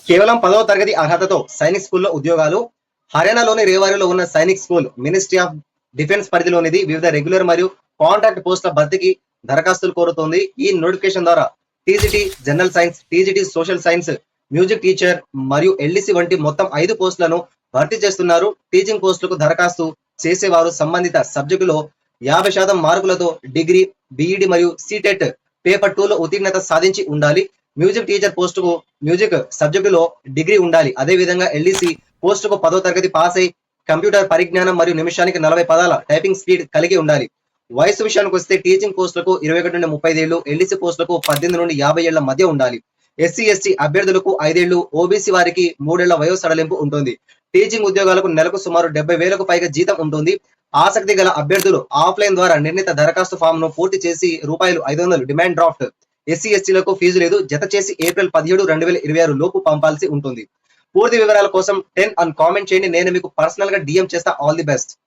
కేవలం 10వ తరగతి అర్హతతో సైనిక్ స్కూల్లో ఉద్యోగాలు. హర్యానాలోని రేవారిలో ఉన్న Sainik school ministry of defence పరిధిలోనిది. వివిధ రెగ్యులర్ మరియు కాంట్రాక్ట్ పోస్టుల భర్తీకి దరఖాస్తులు కోరుతోంది. ఈ నోటిఫికేషన్ ద్వారా TGT general science, TGT social science, music teacher మరియు ఎల్డీసీ వంటి మొత్తం 5 పోస్టులను భర్తీ చేస్తున్నారు. టీచింగ్ పోస్టులకు దరఖాస్తు చేసేవారు సంబంధిత సబ్జెక్టులో 50% మార్కులతో డిగ్రీ, బీఈడి మరియు సీటెట్ పేపర్ 2లో ఉత్తీర్ణత సాధించి ఉండాలి. మ్యూజిక్ టీచర్ పోస్టుకు మ్యూజిక్ సబ్జెక్టులో డిగ్రీ ఉండాలి. అదేవిధంగా ఎల్డీసీ పోస్టుకు 10వ తరగతి పాస్ అయి కంప్యూటర్ పరిజ్ఞానం మరియు నిమిషానికి 40 పదాల టైపింగ్ స్పీడ్ కలిగి ఉండాలి. వయసు విషయానికి వస్తే టీచింగ్ పోస్టులకు 21 నుండి 35 ఏళ్లు, ఎల్డీసీ పోస్టులకు 18 నుండి 50 ఏళ్ల మధ్య ఉండాలి. ఎస్సీ ఎస్టీ అభ్యర్థులకు 5 ఏళ్లు, ఓబీసీ వారికి 3 ఏళ్ల వయో సడలింపు ఉంటుంది. టీచింగ్ ఉద్యోగాలకు నెలకు సుమారు 70,000కు పైగా జీతం ఉంటుంది. ఆసక్తి గల అభ్యర్థులు ఆఫ్లైన్ ద్వారా నిర్ణీత దరఖాస్తు ఫామ్ ను పూర్తి చేసి ₹500 డిమాండ్ డ్రాఫ్ట్ ఎస్సీ ఎస్టీలకు ఫీజు లేదు, జత చేసి ఏప్రిల్ 17, 2026 లోపు పంపాల్సి ఉంటుంది. పూర్తి వివరాల కోసం 10 అని కామెంట్ చేయండి. నేను మీకు పర్సనల్ గా DM చేస్తా. All the best.